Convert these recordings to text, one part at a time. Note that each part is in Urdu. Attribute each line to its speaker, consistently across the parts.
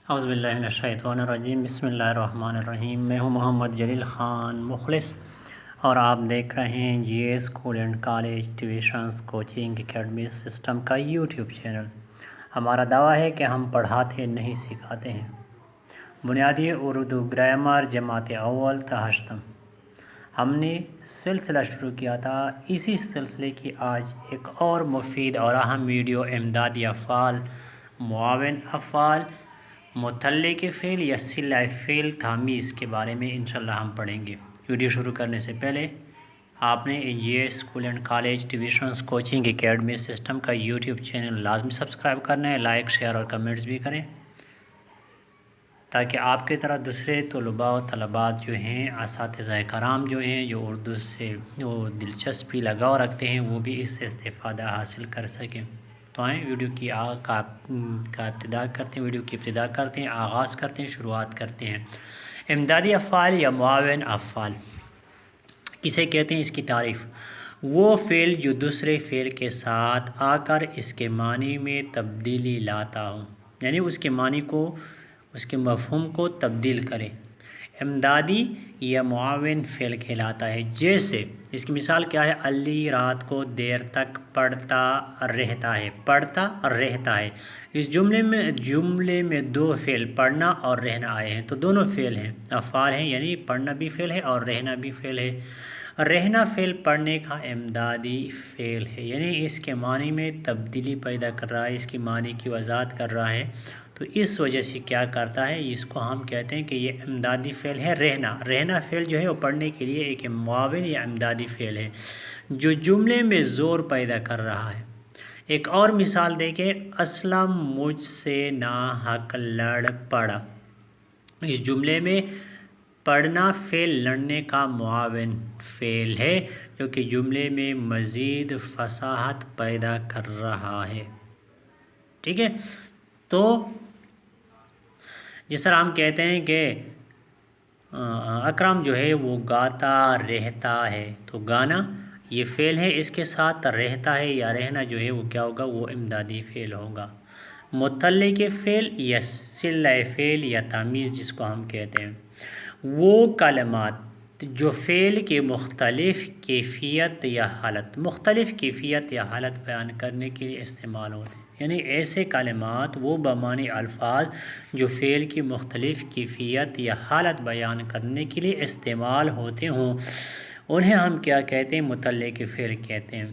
Speaker 1: اعوذ باللہ من الشیطان الرجیم، بسم اللہ الرحمن الرحیم۔ میں ہوں محمد جلیل خان مخلص اور آپ دیکھ رہے ہیں G A school and college tuitions coaching academy system کا یوٹیوب چینل۔ ہمارا دعویٰ ہے کہ ہم پڑھاتے نہیں سکھاتے ہیں۔ بنیادی اردو گرامر جماعت اول تا ہشتم ہم نے سلسلہ شروع کیا تھا۔ اسی سلسلے کی آج ایک اور مفید اور اہم ویڈیو امدادی افعال، معاون افعال، متعلق فعل یا صلہ فعل تمییز کے بارے میں انشاءاللہ ہم پڑھیں گے۔ ویڈیو شروع کرنے سے پہلے آپ نے G A school and college tuitions coaching academy system کا یوٹیوب چینل لازمی سبسکرائب کرنا ہے، لائک شیئر اور کمنٹس بھی کریں تاکہ آپ کی طرح دوسرے طلباء و طلبات جو ہیں، اساتذہ کرام جو ہیں، جو اردو سے وہ دلچسپی لگاؤ رکھتے ہیں، وہ بھی اس سے استفادہ حاصل کر سکیں۔ تو آئیں ویڈیو کی ابتدا کرتے ہیں، آغاز کرتے ہیں، شروعات کرتے ہیں۔ امدادی افعال یا معاون افعال کسے کہتے ہیں؟ اس کی تعریف: وہ فعل جو دوسرے فعل کے ساتھ آ کر اس کے معنی میں تبدیلی لاتا ہو، یعنی اس کے معنی کو، اس کے مفہوم کو تبدیل کرے، امدادی یا معاون فعل کہلاتا ہے۔ جیسے اس کی مثال کیا ہے؟ علی رات کو دیر تک پڑھتا رہتا ہے۔ اس جملے میں دو فعل پڑھنا اور رہنا آئے ہیں، تو دونوں فعل ہیں، افعال ہیں، یعنی پڑھنا بھی فعل ہے اور رہنا بھی فعل ہے۔ رہنا فعل پڑھنے کا امدادی فعل ہے، یعنی اس کے معنی میں تبدیلی پیدا کر رہا ہے، اس کی معنی کی وضاحت کر رہا ہے، تو اس وجہ سے کیا کرتا ہے، اس کو ہم کہتے ہیں کہ یہ امدادی فعل ہے۔ رہنا فعل جو ہے وہ پڑھنے کے لیے ایک معاون یا امدادی فعل ہے جو جملے میں زور پیدا کر رہا ہے۔ ایک اور مثال دیکھیں: اسلم مجھ سے ناحق لڑ پڑا۔ اس جملے میں پڑھنا فعل لڑنے کا معاون فعل ہے جو کہ جملے میں مزید فصاحت پیدا کر رہا ہے۔ ٹھیک ہے، تو جس طرح ہم کہتے ہیں کہ اکرم جو ہے وہ گاتا رہتا ہے، تو گانا یہ فعل ہے، اس کے ساتھ رہتا ہے یا رہنا جو ہے وہ کیا ہوگا؟ وہ امدادی فعل ہوگا۔ متعلق فعل یا صلہ فعل یا تمییز جس کو ہم کہتے ہیں، وہ کلمات جو فعل کی مختلف کیفیت یا حالت بیان کرنے کے لیے استعمال ہوتے ہیں، یعنی ایسے کلمات، وہ بمعنی الفاظ جو فعل کی مختلف کیفیت یا حالت بیان کرنے کے لیے استعمال ہوتے ہوں، انہیں ہم کیا کہتے ہیں؟ متعلق فعل کہتے ہیں۔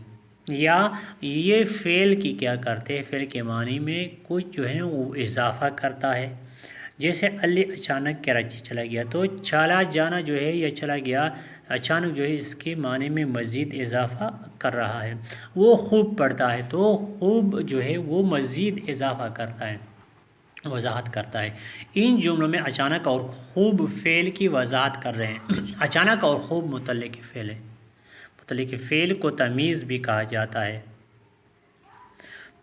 Speaker 1: یا یہ فعل کی کیا کرتے ہیں؟ فعل کے معنی میں کچھ جو ہے نا وہ اضافہ کرتا ہے۔ جیسے علی اچانک کراچی چلا گیا، تو چلا جانا جو ہے یا چلا گیا اچانک جو ہے اس کے معنی میں مزید اضافہ کر رہا ہے۔ وہ خوب پڑھتا ہے، تو خوب جو ہے وہ مزید اضافہ کرتا ہے، وضاحت کرتا ہے۔ ان جملوں میں اچانک اور خوب فعل کی وضاحت کر رہے ہیں۔ اچانک اور خوب متعلق فعل ہے۔ متعلق فعل کو تمییز بھی کہا جاتا ہے۔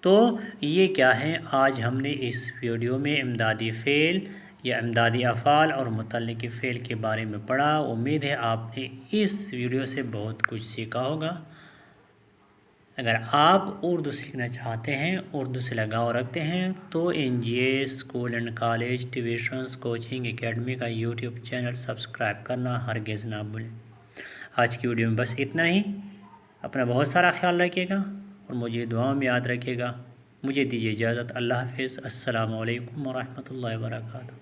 Speaker 1: تو یہ کیا ہے؟ آج ہم نے اس ویڈیو میں امدادی فعل یا امدادی افعال اور متعلق فعل کے بارے میں پڑھا۔ امید ہے آپ نے اس ویڈیو سے بہت کچھ سیکھا ہوگا۔ اگر آپ اردو سیکھنا چاہتے ہیں، اردو سے لگاؤ رکھتے ہیں، تو N G A school and college tuitions coaching academy کا یوٹیوب چینل سبسکرائب کرنا ہرگز نہ بھولیں۔ آج کی ویڈیو میں بس اتنا ہی۔ اپنا بہت سارا خیال رکھیے گا اور مجھے دعاؤں میں یاد رکھیے گا۔ مجھے دیجیے اجازت۔ اللہ حافظ۔ السلام علیکم ورحمۃ اللہ وبرکاتہ۔